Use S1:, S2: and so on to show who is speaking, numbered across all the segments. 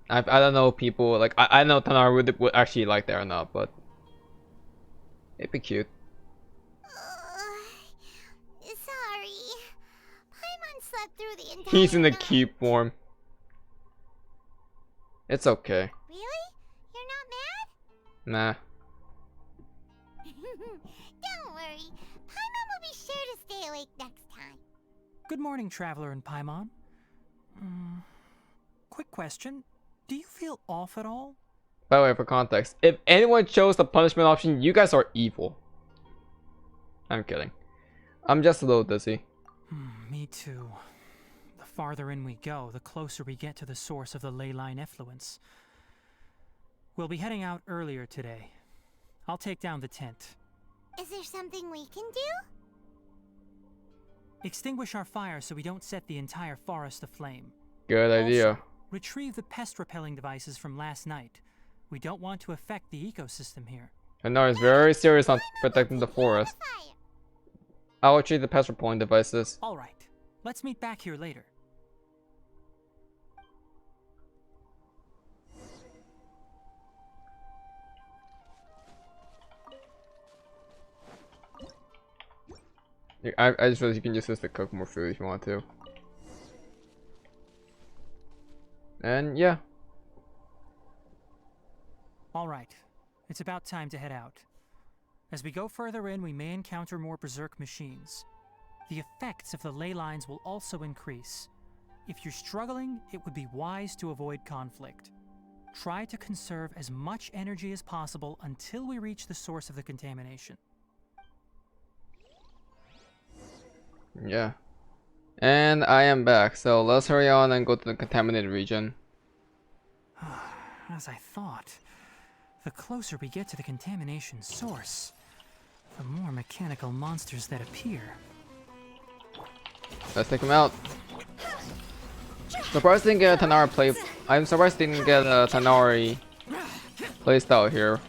S1: I don't know people like I know Tighnari would actually like that or not, but it'd be cute.
S2: Sorry. Paimon slept through the entire
S1: He's in the
S2: night.
S1: cute form. It's okay.
S2: Really? You're not
S1: Nah.
S2: mad? Don't worry. Paimon will be sure to stay awake next time.
S3: Good morning, Traveler and Paimon. Quick question. Do you feel off at all?
S1: By the way, for context, if anyone chose the punishment option, you guys are evil. I'm kidding. I'm just a little dizzy.
S3: Me too. The farther in we go, the closer we get to the source of the ley line effluence. We'll be heading out earlier today. I'll take down the tent.
S2: Is there something we can do?
S3: Extinguish our fire so we don't set the entire forest aflame.
S1: Good idea.
S3: Also, retrieve the pest repelling devices from last night. We don't want to affect the ecosystem here.
S1: Tighnari is very serious on protecting the forest. I'll retrieve the pest repelling devices.
S3: Alright, let's meet back here later.
S1: I just realized you can just use to cook more food if you want to. And yeah.
S3: Alright, it's about time to head out. As we go further in, we may encounter more berserk machines. The effects of the ley lines will also increase. If you're struggling, it would be wise to avoid conflict. Try to conserve as much energy as possible until we reach the source of the contamination.
S1: Yeah. And I am back, so let's hurry on and go to the contaminated region.
S3: As I thought, the closer we get to the contamination source, the more mechanical monsters that appear.
S1: Let's take him out. Surprised I didn't get a Tighnari play. I'm surprised I didn't get a Tighnari playstyle here.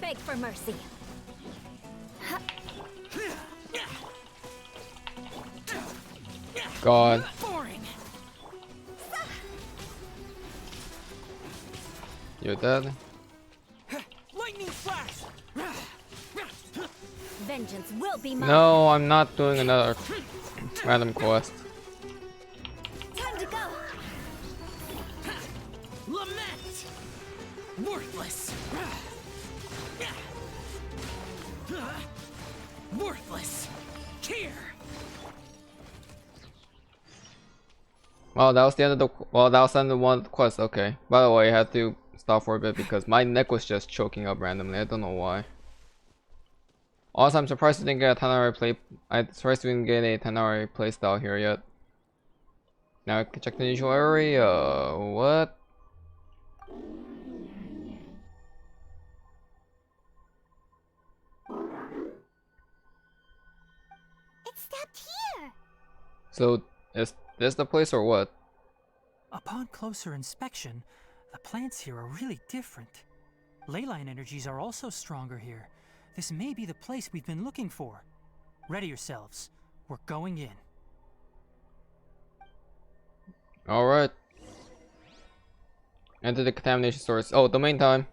S2: Beg for mercy.
S1: God. You're dead.
S3: Lightning flash!
S2: Vengeance will be mine.
S1: No, I'm not doing another random quest.
S2: Time to go.
S3: Lament! Worthless! Worthless! Here!
S1: Well, that was the end of the that was the end of one of the quests. Okay. By the way, I had to stop for a bit because my neck was just choking up randomly. I don't know why. Also, I'm surprised I didn't get a Tighnari play. I'm surprised we didn't get a Tighnari playstyle here yet. Now I can check the usual area. What?
S2: It stopped here.
S1: So is this the place or what?
S3: Upon closer inspection, the plants here are really different. Ley line energies are also stronger here. This may be the place we've been looking for. Ready yourselves. We're going in.
S1: Alright. Enter the contamination source. Oh, domain time.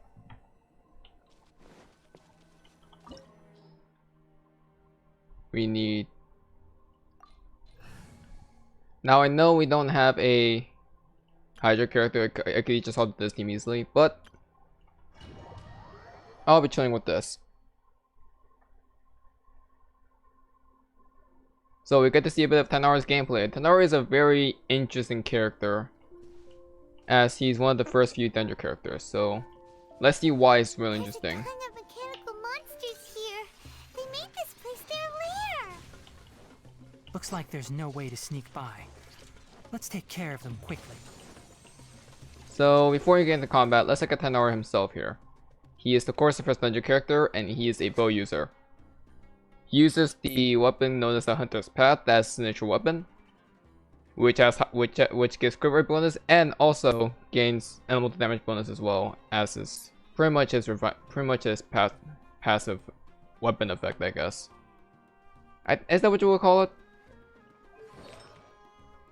S1: We need... Now I know we don't have a Hydra character. I could just hold this team easily, but I'll be chilling with this. So we get to see a bit of Tighnari's gameplay. Tighnari is a very interesting character, as he's one of the first few danger characters. So let's see why it's really interesting.
S2: There's a ton of mechanical monsters here. They made this place their lair.
S3: Looks like there's no way to sneak by. Let's take care of them quickly.
S1: So before you get into combat, let's look at Tighnari himself here. He is of course the first danger character, and he is a bow user. He uses the weapon known as the Hunter's Path, that's his signature weapon, which gives crit rate bonus and also gains elemental damage bonus as well, as his pretty much his passive weapon effect, I guess. Is that what you would call it?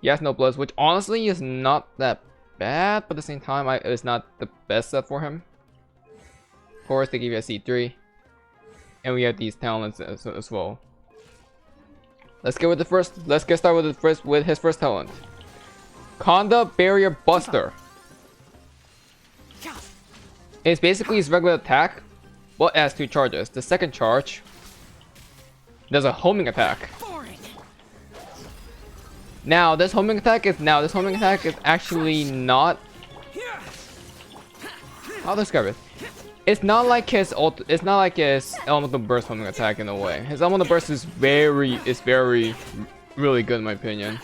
S1: He has no bloods, which honestly is not that bad, but at the same time, it's not the best set for him. Of course, they give you a C3. And we have these talents as well. Let's get started with his first talent. Conda Barrier Buster. It's basically his regular attack, but it has 2 charges. The second charge does a homing attack. Now this homing attack is actually not. I'll describe it. It's not like his elemental burst homing attack in a way. His elemental burst is really good in my opinion.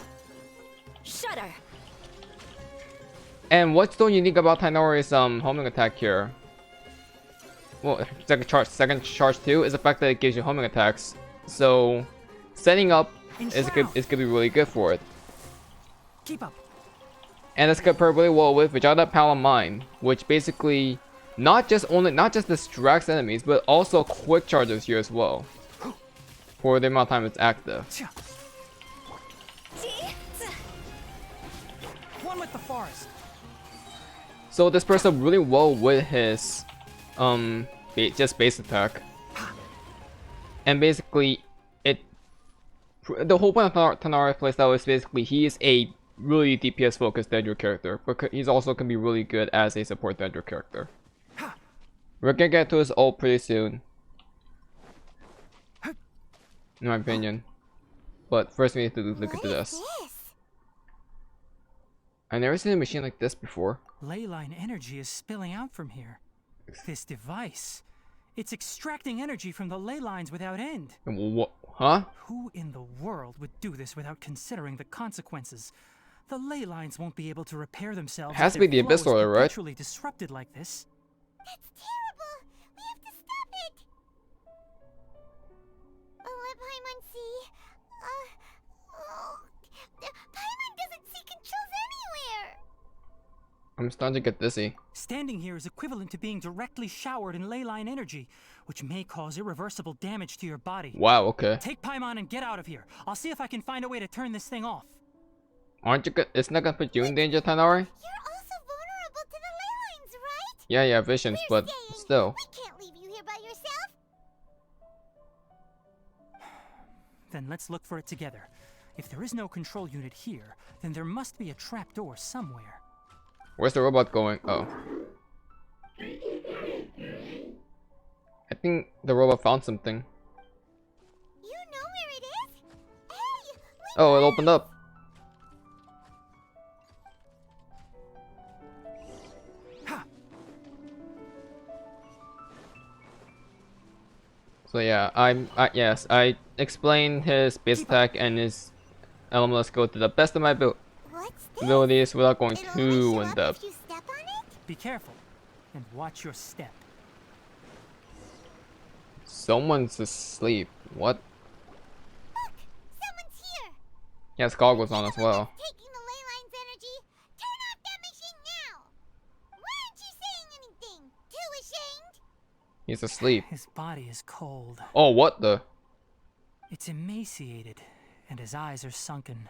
S2: Shudder.
S1: And what's so unique about Tighnari's homing attack here? Well, second charge too is the fact that it gives you homing attacks. So setting up is gonna be really good for it.
S3: Keep up.
S1: And it's gonna pair really well with Vijaya Pala Mine, which basically not just distracts enemies, but also quick charges you as well for the amount of time it's active.
S3: One with the forest.
S1: So this pairs up really well with his just base attack. And basically the whole point of Tighnari playstyle is basically he is a really DPS focused Daedra character, but he's also can be really good as a support Daedra character. We're gonna get to his ult pretty soon, in my opinion. But first we need to look into this. I've never seen a machine like this before.
S3: Leyline energy is spilling out from here. This device, it's extracting energy from the ley lines without end.
S1: What? Huh?
S3: Who in the world would do this without considering the consequences? The ley lines won't be able to repair themselves.
S1: Has to be the Abyss Lord, right?
S3: Perpetually disrupted like this.
S2: That's terrible. We have to stop it. Paimon see. Paimon doesn't see controls anywhere.
S1: I'm starting to get dizzy.
S3: Standing here is equivalent to being directly showered in leyline energy, which may cause irreversible damage to your body.
S1: Wow, okay.
S3: Take Paimon and get out of here. I'll see if I can find a way to turn this thing off.
S1: Aren't you good? It's not gonna put you in danger, Tighnari?
S2: You're also vulnerable to the ley lines, right?
S1: Yeah, visions, but still.
S2: We can't leave you here by yourself.
S3: Then let's look for it together. If there is no control unit here, then there must be a trapdoor somewhere.
S1: Where's the robot going? Oh. I think the robot found something.
S2: You know where it is? Hey!
S1: Oh, it opened up. So yeah, I explained his base attack and his elemental skill to the best of my abilities without going too in depth.
S2: You step on it?
S3: Be careful and watch your step.
S1: Someone's asleep. What?
S2: Look! Someone's here!
S1: He has goggles on as well.
S2: Taking the ley line's energy. Turn off that machine now! Why aren't you saying anything? Too ashamed?
S1: He's asleep.
S3: His body is cold.
S1: Oh, what the?
S3: It's emaciated, and his eyes are sunken,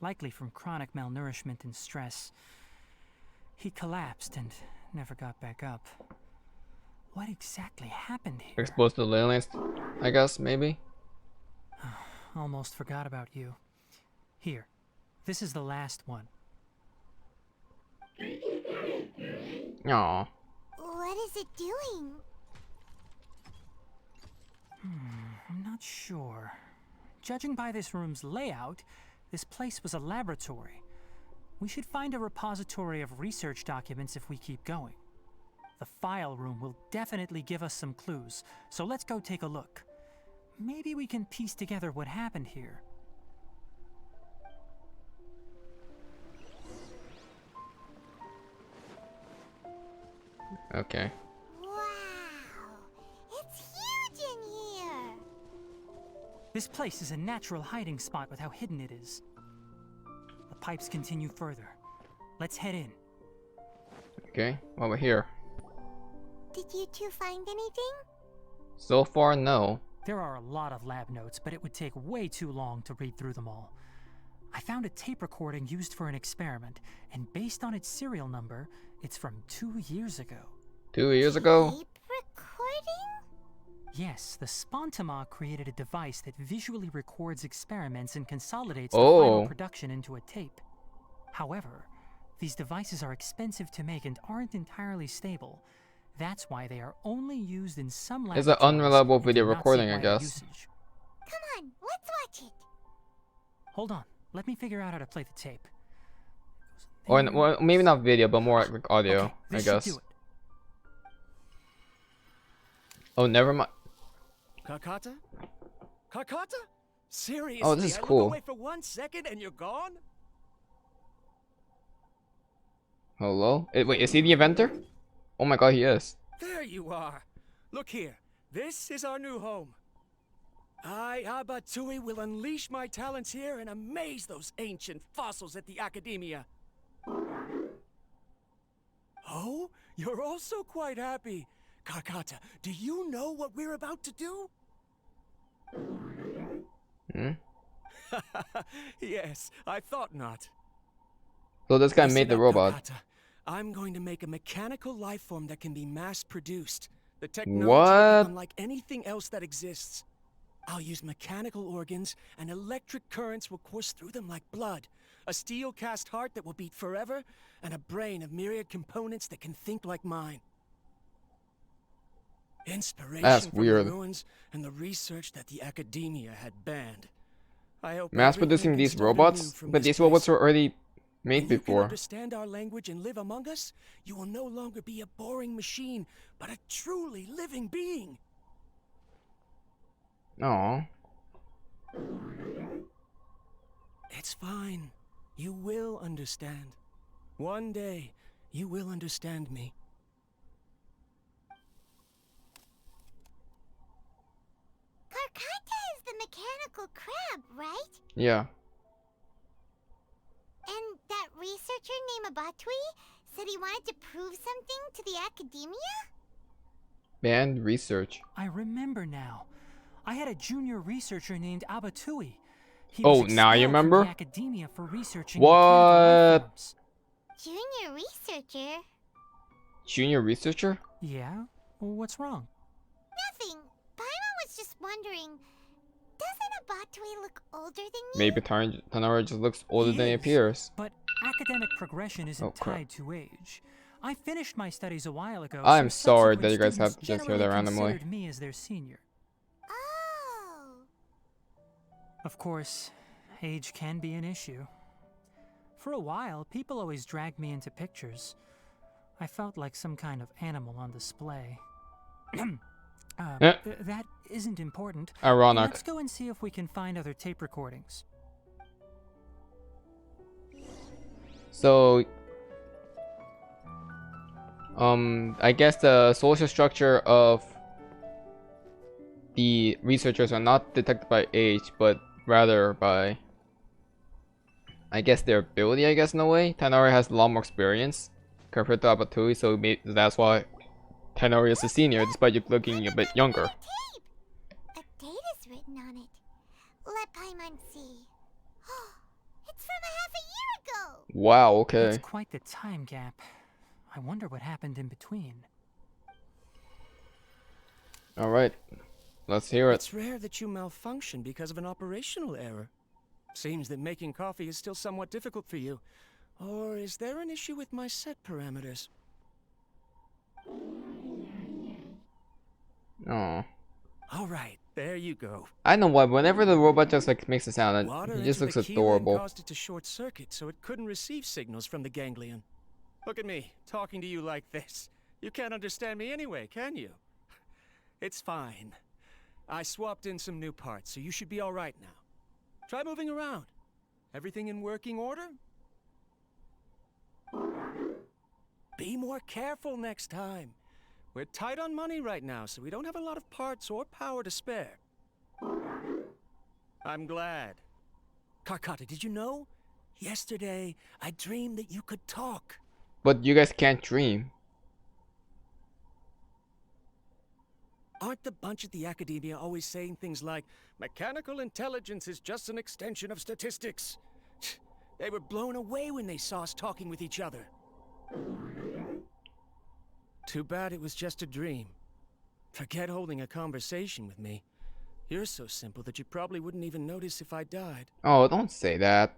S3: likely from chronic malnourishment and stress. He collapsed and never got back up. What exactly happened here?
S1: Exposed to the ley lines, I guess, maybe?
S3: Almost forgot about you. Here, this is the last one.
S1: Aww.
S2: What is it doing?
S3: I'm not sure. Judging by this room's layout, this place was a laboratory. We should find a repository of research documents if we keep going. The file room will definitely give us some clues, so let's go take a look. Maybe we can piece together what happened here.
S1: Okay.
S2: Wow! It's huge in here!
S3: This place is a natural hiding spot with how hidden it is. The pipes continue further. Let's head in.
S1: Okay, well, we're here.
S2: Did you two find anything?
S1: So far, no.
S3: There are a lot of lab notes, but it would take way too long to read through them all. I found a tape recording used for an experiment, and based on its serial number, it's from 2 years ago.
S1: 2 years ago?
S2: Tape recording?
S3: Yes, the Spontama created a device that visually records experiments and consolidates the final production into a tape. However, these devices are expensive to make and aren't entirely stable. That's why they are only used in some
S1: It's
S3: laboratories.
S1: an unreliable
S3: and do
S1: video
S3: not see
S1: recording, I
S3: wider
S1: guess.
S3: usage.
S2: Come on, let's watch it.
S3: Hold on, let me figure out how to play the tape.
S1: Or well, maybe not video, but more like audio,
S3: Okay,
S1: I
S3: this should
S1: guess.
S3: do it.
S1: Oh, never mind.
S4: Karkata? Karkata? Seriously?
S1: Oh, this is
S4: I
S1: cool.
S4: look away for 1 second and you're gone?
S1: Hello? Wait, is he the inventor? Oh my god, he is.
S4: There you are. Look here. This is our new home. I, Abatui, will unleash my talents here and amaze those ancient fossils at the Academia. Oh, you're also quite happy. Karkata, do you know what we're about to do?
S1: Hmm?
S4: Yes, I thought not.
S1: So this guy
S4: Listen
S1: made the
S4: up,
S1: robot.
S4: Karkata. I'm going to make a mechanical life form that can be mass-produced. The technology
S1: What?
S4: will be unlike anything else that exists. I'll use mechanical organs, and electric currents will course through them like blood. A steel-cast heart that will beat forever, and a brain of myriad components that can think like mine. Inspiration
S1: That's
S4: from
S1: weird.
S4: the ruins and the research that the Academia had banned. I hope
S1: Mass
S4: everything
S1: producing
S4: can
S1: these
S4: start anew
S1: robots?
S4: from
S1: But
S4: this
S1: these
S4: place.
S1: robots were already made
S4: When you can
S1: before.
S4: understand our language and live among us, you will no longer be a boring machine, but a truly living being.
S1: Aw.
S4: It's fine. You will understand. One day, you will understand me.
S2: Karkata is the mechanical crab, right?
S1: Yeah.
S2: And that researcher named Abatui said he wanted to prove something to the Academia?
S1: Banned research.
S3: I remember now. I had a junior researcher named Abatui. He
S1: Oh,
S3: was
S1: now you
S3: expelled from
S1: remember?
S3: the Academia for researching
S1: What?
S3: mechanical life forms.
S2: Junior researcher?
S1: Junior researcher?
S3: Yeah? Well, what's wrong?
S2: Nothing. Paimon was just wondering, doesn't Abatui look older than you?
S1: Maybe Tighnari just looks older
S3: He
S1: than he
S3: is,
S1: appears.
S3: But academic progression isn't
S1: Oh, crap.
S3: tied to age. I finished my studies a while ago.
S1: I'm
S3: so
S1: sorry that you
S3: subsequent
S1: guys have
S3: students
S1: to just hear that
S3: generally
S1: randomly.
S3: considered me as their senior.
S2: Oh.
S3: Of course, age can be an issue. For a while, people always dragged me into pictures. I felt like some kind of animal on display.
S1: Eh.
S3: That isn't important.
S1: Ironic.
S3: Let's go and see if we can find other tape recordings.
S1: So, I guess the social structure of the researchers are not detected by age, but rather by, I guess, their ability, I guess, in a way. Tighnari has a lot more experience compared to Abatui, so that's why Tighnari is a senior, despite you looking a bit younger.
S2: Tape. A date is written on it. Let Paimon see. It's from a half a year ago.
S1: Wow, okay.
S3: That's quite the time gap. I wonder what happened in between.
S1: Alright, let's hear it.
S4: It's rare that you malfunction because of an operational error. Seems that making coffee is still somewhat difficult for you. Or is there an issue with my set parameters?
S1: Oh,
S4: All right, there you go.
S1: I know why. Whenever the robot just like makes a sound,
S4: Water
S1: it just
S4: entered
S1: looks
S4: the key line
S1: adorable.
S4: caused it to short circuit, so it couldn't receive signals from the ganglion. Look at me, talking to you like this. You can't understand me anyway, can you? It's fine. I swapped in some new parts, so you should be all right now. Try moving around. Everything in working order? Be more careful next time. We're tight on money right now, so we don't have a lot of parts or power to spare. I'm glad. Karkata, did you know? Yesterday, I dreamed that you could talk.
S1: But you guys can't dream.
S4: Aren't the bunch at the Academia always saying things like, mechanical intelligence is just an extension of statistics? They were blown away when they saw us talking with each other. Too bad it was just a dream. Forget holding a conversation with me. You're so simple that you probably wouldn't even notice if I died.
S1: Oh, don't say that.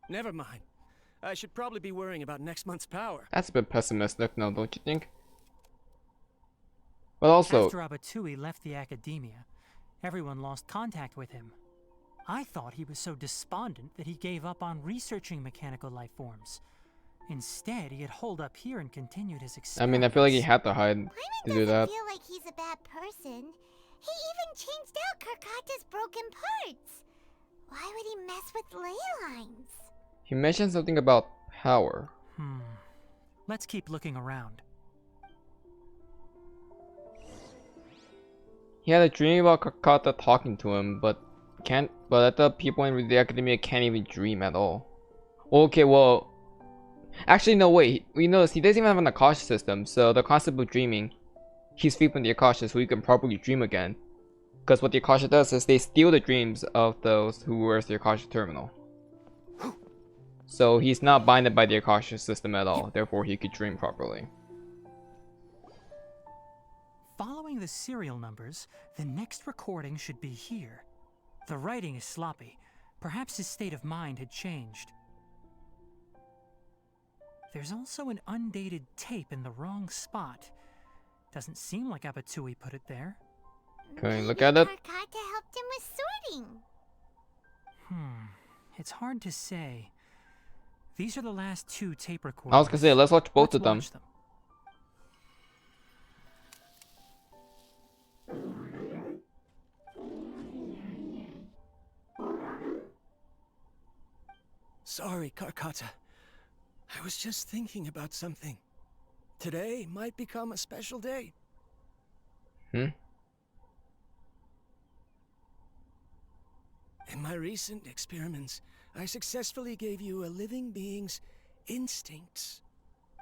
S4: Never mind. I should probably be worrying about next month's power.
S1: That's a bit pessimistic, no, don't you think? But also,
S3: After Abatui left the academia, everyone lost contact with him. I thought he was so despondent that he gave up on researching mechanical life forms. Instead, he had holed up here and continued his
S1: I
S3: experiments.
S1: mean, I feel like he had to hide
S2: Paimon
S1: to do that.
S2: doesn't feel like he's a bad person. He even changed out Karkata's broken parts. Why would he mess with ley lines?
S1: He mentioned something about power.
S3: Let's keep looking around.
S1: He had a dream about Karkata talking to him, but I thought people in the academia can't even dream at all. Okay, well, actually no, wait. We noticed he doesn't even have an Akasha system, so the concept of dreaming, he's free from the Akasha, so he can properly dream again. Because what the Akasha does is they steal the dreams of those who wears the Akasha terminal. So he's not binded by the Akasha system at all, therefore he could dream properly.
S3: Following the serial numbers, the next recording should be here. The writing is sloppy. Perhaps his state of mind had changed. There's also an undated tape in the wrong spot. Doesn't seem like Abatui put it there.
S1: Can we look at it?
S2: Karkata helped him with sorting.
S3: It's hard to say. These are the last two tape recordings.
S1: I was gonna say, let's watch both of them.
S3: Watch them.
S4: Sorry, Karkata. I was just thinking about something. Today might become a special day. In my recent experiments, I successfully gave you a living being's instincts.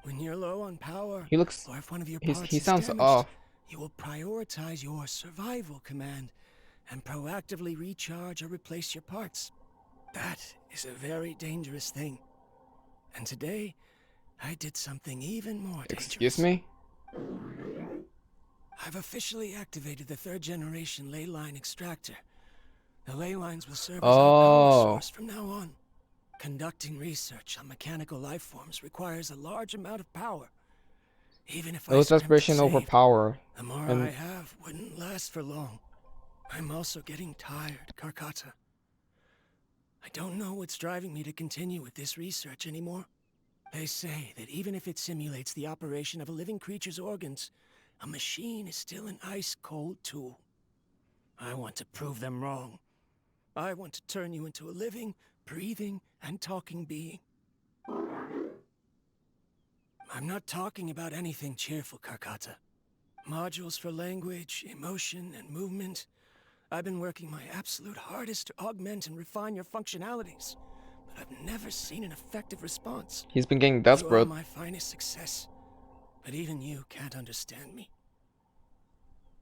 S4: When you're low on power,
S1: He looks.
S4: or if one of your
S1: He
S4: parts is
S1: sounds
S4: damaged,
S1: off.
S4: you will prioritize your survival command and proactively recharge or replace your parts. That is a very dangerous thing. And today, I did something even more dangerous.
S1: Excuse me?
S4: I've officially activated the 3rd generation ley line extractor. The ley lines will serve as our power source from now on. Conducting research on mechanical life forms requires a large amount of power. Even if
S1: Those aspiration over power.
S4: the more
S1: and
S4: I have wouldn't last for long. I'm also getting tired, Karkata. I don't know what's driving me to continue with this research anymore. They say that even if it simulates the operation of a living creature's organs, a machine is still an ice-cold tool. I want to prove them wrong. I want to turn you into a living, breathing, and talking being. I'm not talking about anything cheerful, Karkata. Modules for language, emotion, and movement. I've been working my absolute hardest to augment and refine your functionalities, but I've never seen an effective response.
S1: He's been getting
S4: You
S1: desperate.
S4: are my finest success, but even you can't understand me.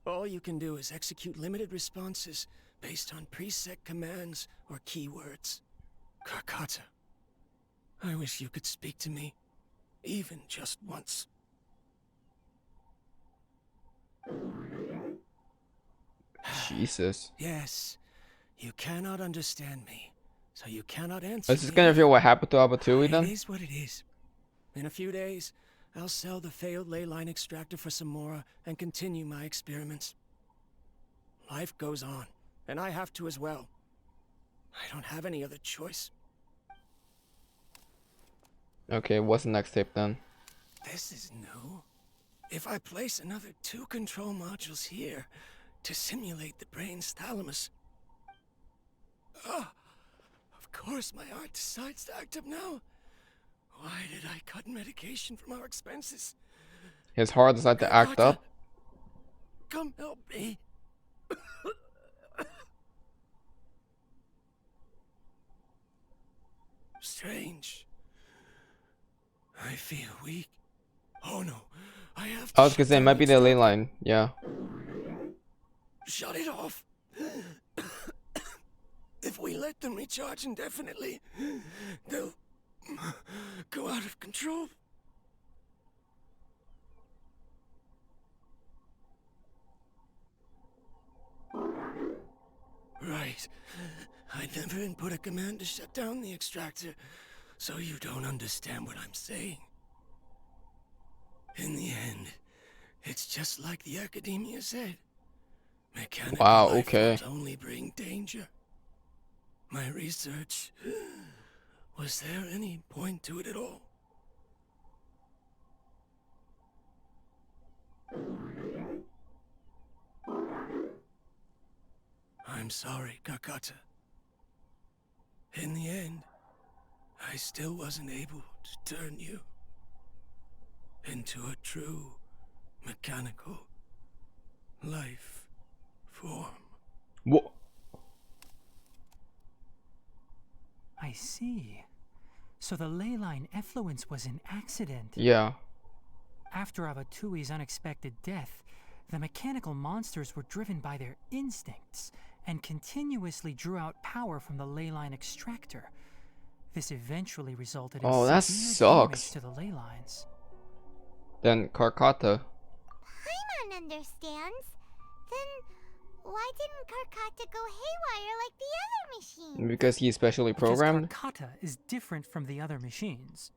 S4: All you can do is execute limited responses based on preset commands or keywords. Karkata, I wish you could speak to me, even just once.
S1: Jesus.
S4: Yes, you cannot understand me, so you cannot answer
S1: Is this
S4: me.
S1: gonna reveal what happened to Abatui
S4: It
S1: then?
S4: is what it is. In a few days, I'll sell the failed ley line extractor for some more and continue my experiments. Life goes on, and I have to as well. I don't have any other choice.
S1: Okay, what's the next tape then?
S4: This is new. If I place another 2 control modules here to simulate the brain's thalamus. Of course my heart decides to act up now. Why did I cut medication from our expenses?
S1: His heart decided to act
S4: Karkata,
S1: up.
S4: come help me. Strange. I feel weak. Oh no, I have to
S1: I was gonna say, it might be the ley line. Yeah.
S4: Shut it off. If we let them recharge indefinitely, they'll go out of control. Right. I never input a command to shut down the extractor, so you don't understand what I'm saying. In the end, it's just like the academia said. Mechanical life forms only bring danger. My research... Was there any point to it at all? I'm sorry, Karkata. In the end, I still wasn't able to turn you into a true mechanical life form.
S1: What?
S3: I see. So the ley line effluence was an accident.
S1: Yeah.
S3: After Abatui's unexpected death, the mechanical monsters were driven by their instincts and continuously drew out power from the ley line extractor. This eventually resulted in
S1: that
S3: severe damage
S1: sucks.
S3: to the ley lines.
S1: Then Karkata.
S2: Paimon understands. Then why didn't Karkata go haywire like the other machine?
S1: Because he's specially programmed?
S3: Because Karkata is different from the other machines.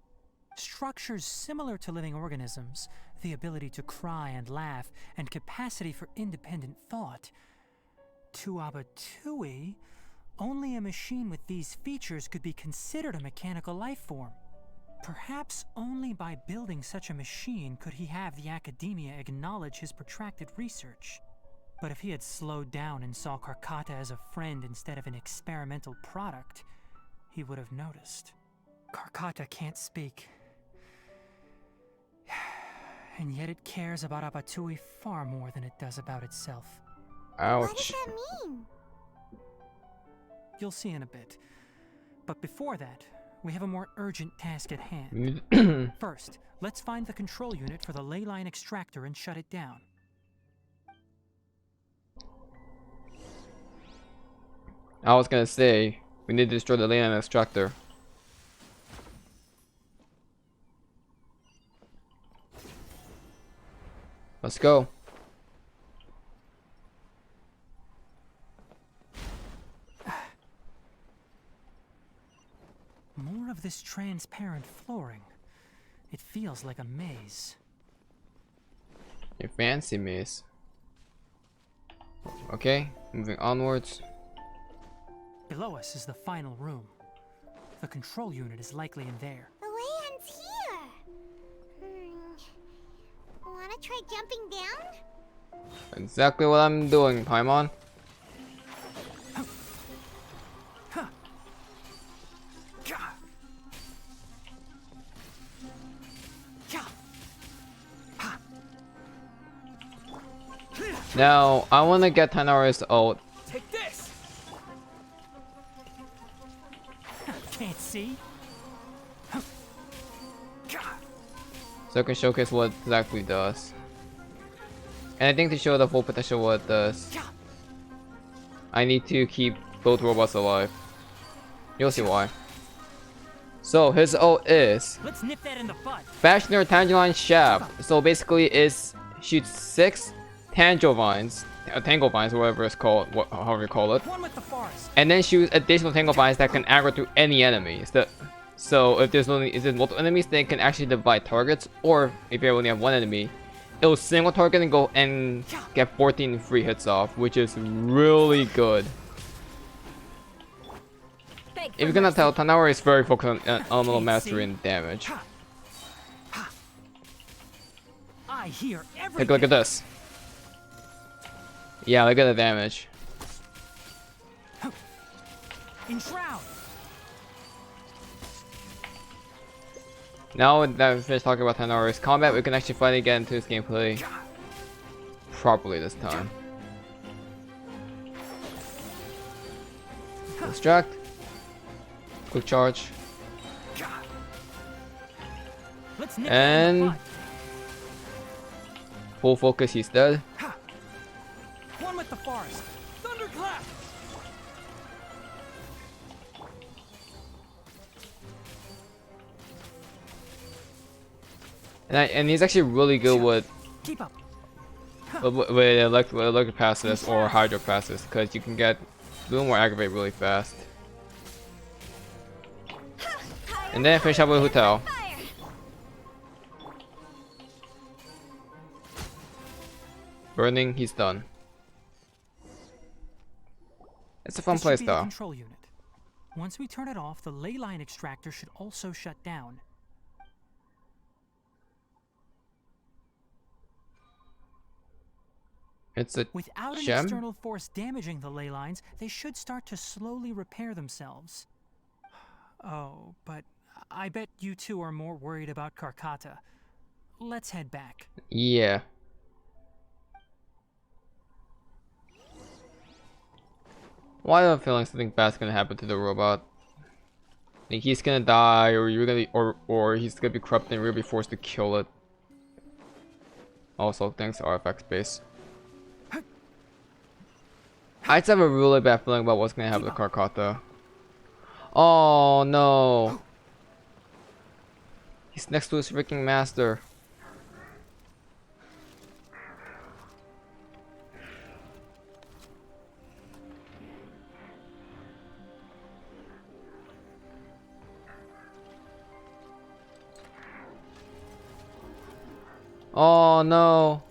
S3: Structures similar to living organisms, the ability to cry and laugh, and capacity for independent thought. To Abatui, only a machine with these features could be considered a mechanical life form. Perhaps only by building such a machine could he have the academia acknowledge his protracted research. But if he had slowed down and saw Karkata as a friend instead of an experimental product, he would have noticed. Karkata can't speak. And yet it cares about Abatui far more than it does about itself.
S1: Ouch.
S2: What does that mean?
S3: You'll see in a bit. But before that, we have a more urgent task at hand. First, let's find the control unit for the ley line extractor and shut it down.
S1: I was gonna say, we need to destroy the ley line extractor. Let's go.
S3: More of this transparent flooring. It feels like a maze.
S1: A fancy maze. Okay, moving onwards.
S2: Below us is the final room. The control unit is likely in there. The way ends here. Wanna try jumping down?
S1: Exactly what I'm doing, Paimon. Now, I want to get Tighnari's ult.
S3: Take this. Can't see.
S1: So I can showcase what it exactly does. And I think to show the full potential of what it does, I need to keep both robots alive. You'll see why. So his ult is
S3: Let's nip that in the bud.
S1: Fashioner Tangerine Shaft. So basically it shoots 6 tangle vines, or whatever it's called, however you call it.
S3: One with the forest.
S1: And then shoots additional tangle vines that can aggro to any enemy. So if there's multiple enemies, they can actually divide targets. Or if you only have one enemy, it will single target and go and get 14 free hits off, which is really good. If you're gonna tell, Tighnari is very focused on elemental mastery and damage.
S3: I hear everything.
S1: Take a look at this. Yeah, look at the damage.
S3: Enshroud.
S1: Now that we've finished talking about Tighnari's combat, we can actually finally get into this gameplay properly this time. Distract. Quick charge. And full focus, he's dead.
S3: One with the forest. Thunderclap.
S1: And he's actually really good with
S3: Keep up.
S1: electric passes or hydro passes, because you can get Bloom or Aggravate really fast. And then finish up with Hotel. Burning, he's done. It's a fun
S3: This should be the
S1: playstyle.
S3: control unit. Once we turn it off, the ley line extractor should also shut down.
S1: It's a
S3: Without an
S1: gem?
S3: external force damaging the ley lines, they should start to slowly repair themselves. Oh, but I bet you two are more worried about Karkata. Let's head back.
S1: Yeah. Why do I have a feeling something bad's gonna happen to the robot? Like he's gonna die, or you're gonna, or he's gonna be corrupted and we're gonna be forced to kill it. Also, thanks to RFX Space. I just have a really bad feeling about what's gonna happen to Karkata. Oh no! He's next to his freaking master. Oh no!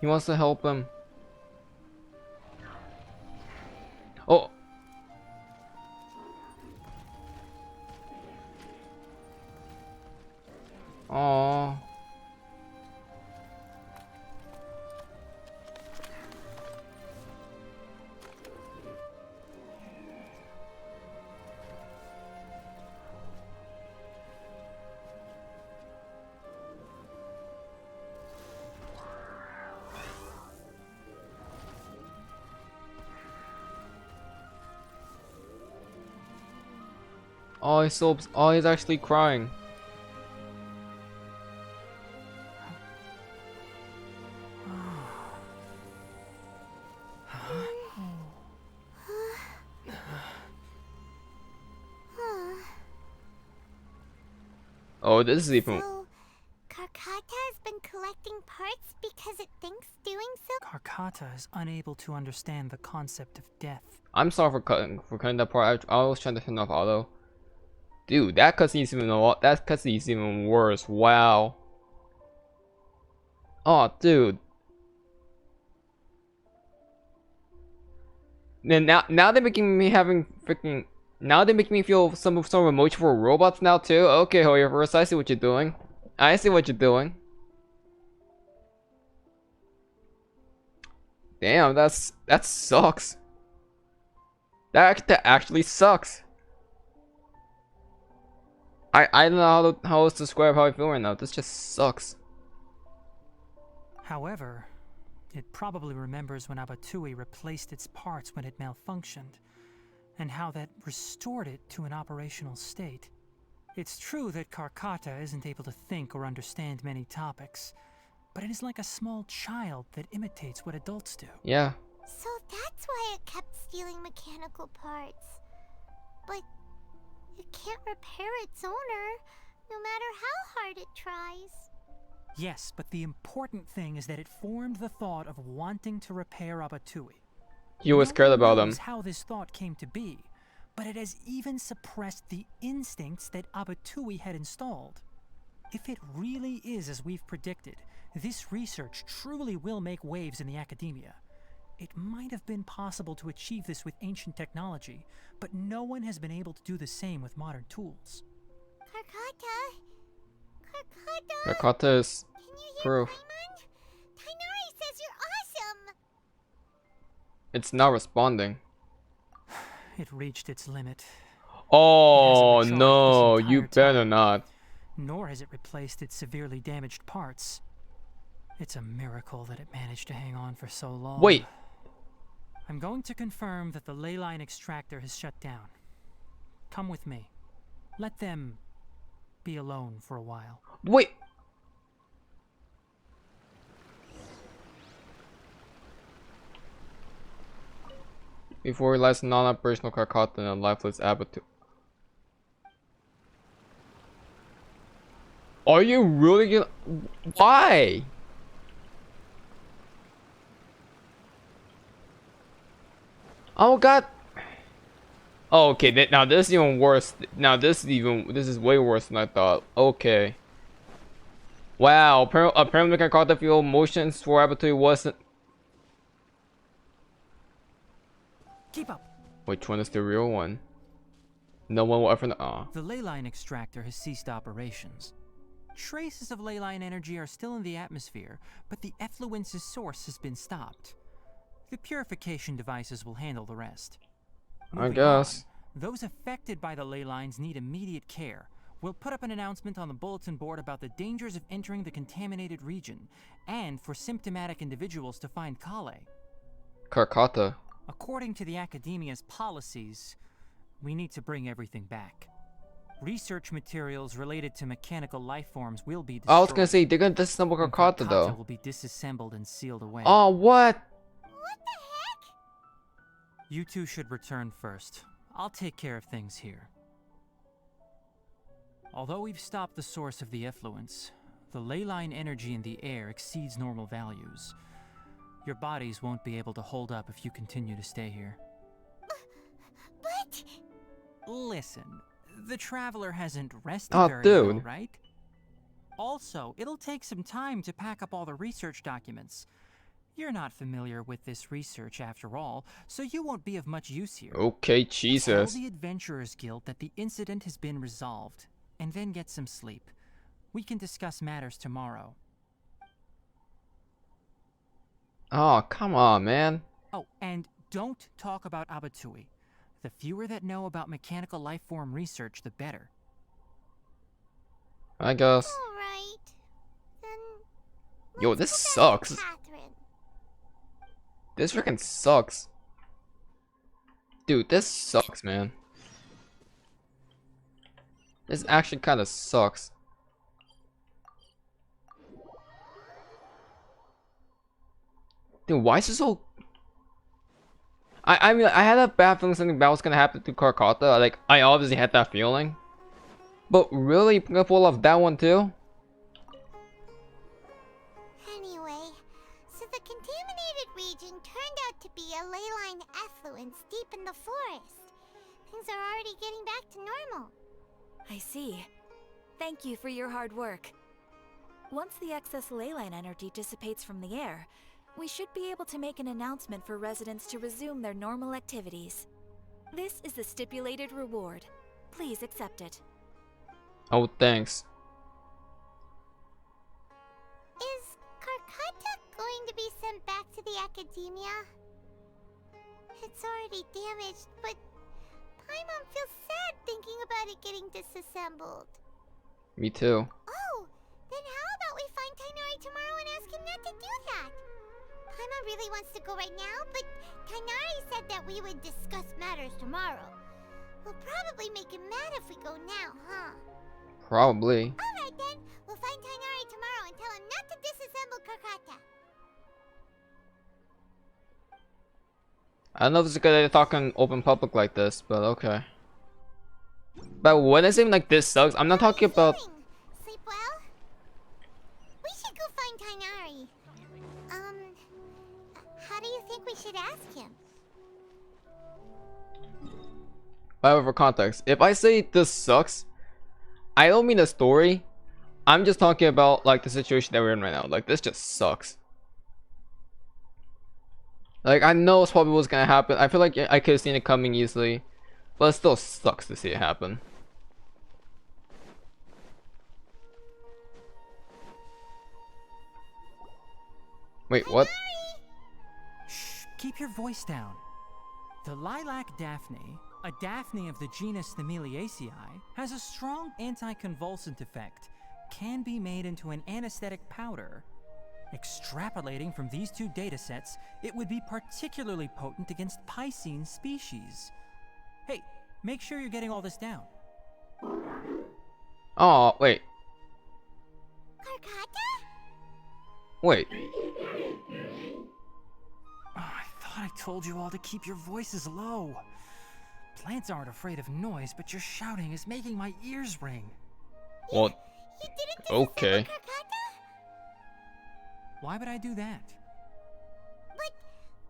S1: He wants to help him. Oh! Oh! Oh, he's so. Oh, he's actually crying. Oh, this is even.
S5: So, Karkata has been collecting parts because it thinks doing so?
S3: Karkata is unable to understand the concept of death.
S1: I'm sorry for cutting that part. I was trying to turn off auto. Dude, that cutscene's even that cutscene's even worse. Wow. Oh, dude. Then now they're making me having freaking. Now they're making me feel some emotion for robots now too. Okay, Hoyoverse, I see what you're doing. I see what you're doing. Damn, that sucks. That actually sucks. I don't know how else to describe how I feel right now. This just sucks.
S3: However, it probably remembers when Abatui replaced its parts when it malfunctioned, and how that restored it to an operational state. It's true that Karkata isn't able to think or understand many topics, but it is like a small child that imitates what adults do.
S1: Yeah.
S5: So that's why it kept stealing mechanical parts. But it can't repair its owner, no matter how hard it tries.
S3: Yes, but the important thing is that it formed the thought of wanting to repair Abatui.
S1: You was scared about him.
S3: How this thought came to be, but it has even suppressed the instincts that Abatui had installed. If it really is as we've predicted, this research truly will make waves in the academia. It might have been possible to achieve this with ancient technology, but no one has been able to do the same with modern tools.
S5: Karkata?
S1: Karkata is
S5: Can you hear
S1: proof.
S5: Paimon? Tighnari says you're awesome!
S1: It's not responding.
S3: It reached its limit.
S1: Oh
S3: recharged
S1: no,
S3: this
S1: you
S3: entire
S1: better
S3: time.
S1: not.
S3: Nor has it replaced its severely damaged parts. It's a miracle that it managed to hang on for so long.
S1: Wait.
S3: I'm going to confirm that the ley line extractor has shut down. Come with me. Let them be alone for a while.
S1: Wait. Before he lies non-operational Karkata and a lifeless Abatu. Are you really gonna... Why? Oh god. Oh, okay, now this is even worse. Now this is way worse than I thought. Okay. Wow, apparently Karkata feel motions for Abattoir wasn't...
S3: Keep up.
S1: Which one is the real one? No one will ever know. Aw.
S3: The leyline extractor has ceased operations. Traces of leyline energy are still in the atmosphere, but the effluence's source has been stopped. The purification devices will handle the rest.
S1: I
S3: Moving
S1: guess.
S3: on, those affected by the ley lines need immediate care. We'll put up an announcement on the bulletin board about the dangers of entering the contaminated region, and for symptomatic individuals to find Kale.
S1: Karkata.
S3: According to the Academia's policies, we need to bring everything back. Research materials related to mechanical life forms will be destroyed.
S1: I was gonna say, they're gonna disassemble
S3: and
S1: Karkata though.
S3: will be disassembled and sealed away.
S1: Oh, what?
S5: What the heck?
S3: You two should return first. I'll take care of things here. Although we've stopped the source of the effluence, the leyline energy in the air exceeds normal values. Your bodies won't be able to hold up if you continue to stay here.
S5: But...
S3: Listen, the Traveler hasn't rested
S1: Oh,
S3: very well,
S1: dude.
S3: right? Also, it'll take some time to pack up all the research documents. You're not familiar with this research after all, so you won't be of much use here.
S1: Okay,
S3: Tell
S1: Jesus.
S3: the Adventurers Guild that the incident has been resolved, and then get some sleep. We can discuss matters tomorrow.
S1: Oh, come on, man.
S3: Oh, and don't talk about Abattoir. The fewer that know about mechanical life form research, the better.
S1: I guess.
S5: Alright. Then...
S1: Yo,
S5: let's
S1: this
S5: go back to
S1: sucks.
S5: Katheryne.
S1: This freaking sucks. Dude, this sucks, man. This actually kind of sucks. Dude, why is it so... I mean, I had a bad feeling something bad was gonna happen to Karkata. Like, I obviously had that feeling. But really, you're gonna pull off that one too?
S5: Anyway, so the contaminated region turned out to be a leyline effluence deep in the forest. Things are already getting back to normal.
S6: I see. Thank you for your hard work. Once the excess leyline energy dissipates from the air, we should be able to make an announcement for residents to resume their normal activities. This is the stipulated reward. Please accept it.
S1: Oh, thanks.
S5: Is Karkata going to be sent back to the Academia? It's already damaged, but Paimon feels sad thinking about it getting disassembled.
S1: Me too.
S5: Oh, then how about we find Tighnari tomorrow and ask him not to do that? Paimon really wants to go right now, but Tighnari said that we would discuss matters tomorrow. We'll probably make him mad if we go now, huh?
S1: Probably.
S5: Alright then, we'll find Tighnari tomorrow and tell him not to disassemble Karkata.
S1: I don't know if it's a good idea to talk in open public like this, but okay. But when I say like this sucks, I'm not talking about...
S5: Sleep well? We should go find Tighnari. How do you think we should ask him?
S1: However, context. If I say this sucks, I don't mean the story. I'm just talking about like the situation that we're in right now. Like, this just sucks. Like, I know it's probably what's gonna happen. I feel like I could have seen it coming easily, but it still sucks to see it happen. Wait, what?
S3: Shh, keep your voice down. The lilac daphne, a daphne of the genus Thameliaceae, has a strong anticonvulsant effect, can be made into an anesthetic powder. Extrapolating from these two datasets, it would be particularly potent against Piscine species. Hey, make sure you're getting all this down.
S1: Oh, wait.
S5: Karkata?
S1: Wait.
S3: Oh, I thought I told you all to keep your voices low. Plants aren't afraid of noise, but your shouting is making my ears ring.
S1: Well,
S5: You didn't
S1: Okay.
S5: disassemble Karkata?
S3: Why would I do that?
S5: But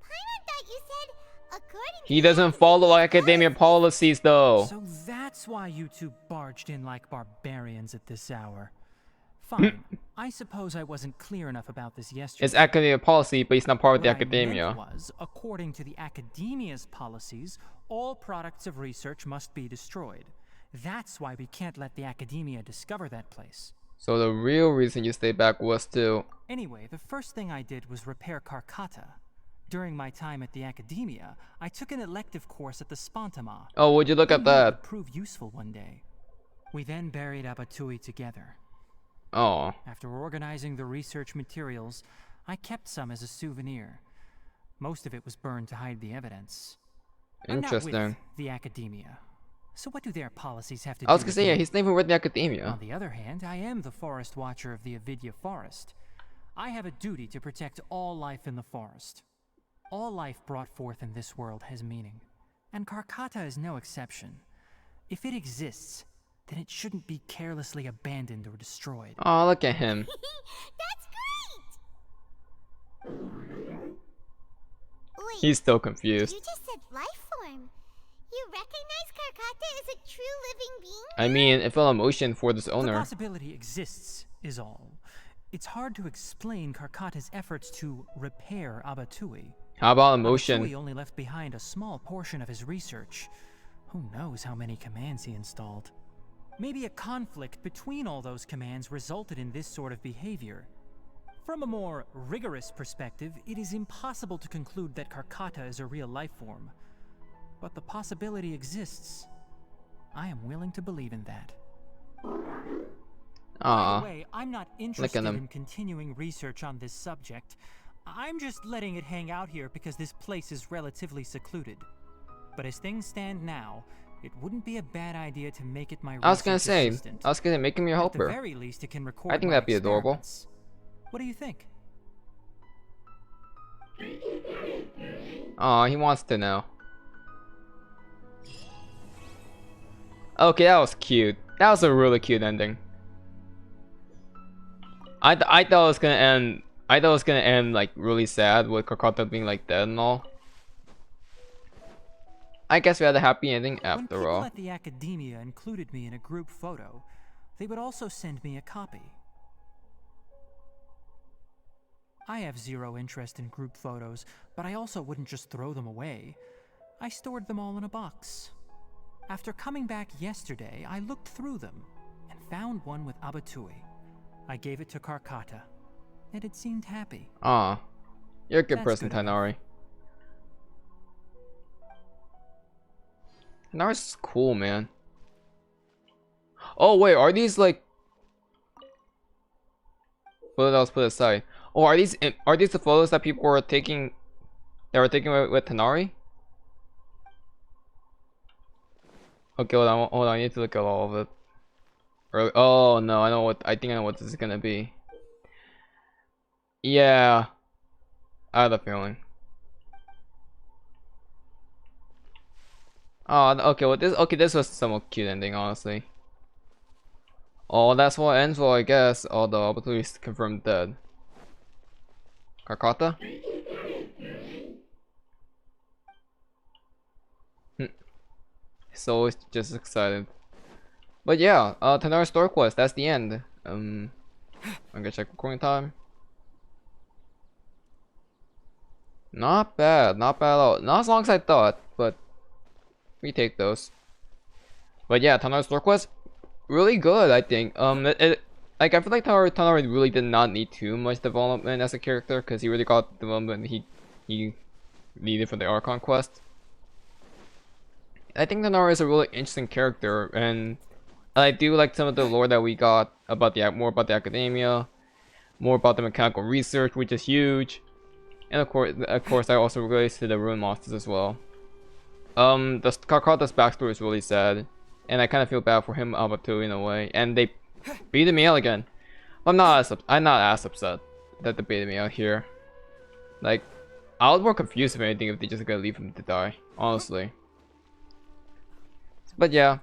S5: Paimon thought you said, according
S1: He
S5: to
S1: doesn't follow academia policies though.
S3: So that's why you two barged in like barbarians at this hour. Fine. I suppose I wasn't clear enough about this yesterday.
S1: It's academia policy, but he's not part of the
S3: What I
S1: academia.
S3: meant was, according to the academia's policies, all products of research must be destroyed. That's why we can't let the academia discover that place.
S1: So the real reason you stayed back was to...
S3: Anyway, the first thing I did was repair Karkata. During my time at the academia, I took an elective course at the Spantama.
S1: Oh, would you look
S3: I
S1: at
S3: knew it
S1: that?
S3: would prove useful one day. We then buried Abatui together.
S1: Oh.
S3: After organizing the research materials, I kept some as a souvenir. Most of it was burned to hide the evidence. I'm not with
S1: Interesting.
S3: the academia. So what do their policies have to do
S1: I was
S3: with
S1: gonna say, yeah,
S3: me?
S1: he's not even with the academia.
S3: On the other hand, I am the forest watcher of the Avidya forest. I have a duty to protect all life in the forest. All life brought forth in this world has meaning, and Karkata is no exception. If it exists, then it shouldn't be carelessly abandoned or destroyed.
S1: Oh, look at him.
S5: That's great! Wait,
S1: He's still confused.
S5: you just said life form. You recognize Karkata as a true living being?
S1: I mean, it felt emotion for this
S3: The
S1: owner.
S3: possibility exists, is all. It's hard to explain Karkata's efforts to repair Abatui.
S1: How about
S3: Abatui
S1: emotion?
S3: only left behind a small portion of his research. Who knows how many commands he installed? Maybe a conflict between all those commands resulted in this sort of behavior. From a more rigorous perspective, it is impossible to conclude that Karkata is a real life form. But the possibility exists. I am willing to believe in that. By
S1: Aw.
S3: the way, I'm not
S1: Look
S3: interested
S1: at him.
S3: in continuing research on this subject. I'm just letting it hang out here because this place is relatively secluded. But as things stand now, it wouldn't be a bad idea to make it my
S1: I was gonna
S3: research
S1: say,
S3: assistant.
S1: I was gonna make him your
S3: At the
S1: helper.
S3: very least, it can record
S1: I think
S3: my
S1: that'd be adorable.
S3: experiments. What do you think?
S1: Aw, he wants to know. Okay, that was cute. That was a really cute ending. I thought it was gonna end. I thought it was gonna end like really sad with Karkata being like dead and all. I guess we had a happy ending
S3: When
S1: after
S3: people
S1: all.
S3: at the academia included me in a group photo, they would also send me a copy. I have zero interest in group photos, but I also wouldn't just throw them away. I stored them all in a box. After coming back yesterday, I looked through them and found one with Abatui. I gave it to Karkata, and it seemed happy.
S1: Aw, you're a good
S3: That's
S1: person,
S3: good enough.
S1: Tighnari. Tighnari's cool, man. Oh wait, are these like? What else put aside? Oh, are these the photos that people were taking? That were taken with Tighnari? Okay, hold on. I need to look at all of it. Or, oh no, I think I know what this is gonna be. Yeah, I had a feeling. Oh, okay. Well, this was somewhat cute ending, honestly. Oh, that's what ends well, I guess. Although Abatui is confirmed dead. Karkata? So it's just excited. But yeah, Tighnari story quest. That's the end. I'm gonna check recording time. Not bad at all. Not as long as I thought, but we take those. But yeah, Tighnari story quest, really good. I think. Like I feel like Tighnari really did not need too much development as a character because he really got the development he needed for the Archon quest. I think Tighnari is a really interesting character, and I do like some of the lore that we got about more about the academia, more about the mechanical research, which is huge, and of course, that also relates to the rune monsters as well. The Karkata's backstory is really sad, and I kind of feel bad for him, Abatui, in a way. And they beat me out again. I'm not as upset that they beat me out here. Like, I was more confused if anything if they just gonna leave him to die, honestly. But yeah,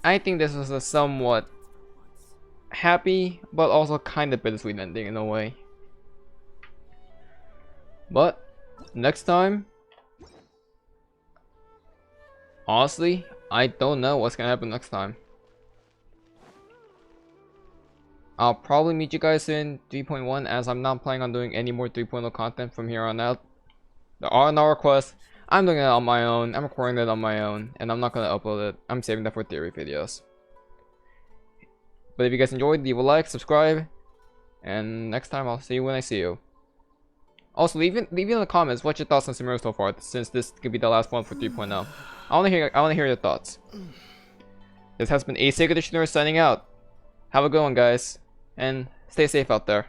S1: I think this was a somewhat happy, but also kind of bittersweet ending in a way. But next time, honestly, I don't know what's gonna happen next time. I'll probably meet you guys in 3.1, as I'm not planning on doing any more 3.0 content from here on out. There are no requests. I'm doing it on my own. I'm recording it on my own, and I'm not gonna upload it. I'm saving that for theory videos. But if you guys enjoyed, leave a like, subscribe, and next time I'll see you when I see you. Also, leave in the comments what's your thoughts on Sumeru so far, since this could be the last one for 3.0. I wanna hear your thoughts. This has been ACairconditioner signing out. Have a good one, guys, and stay safe out there.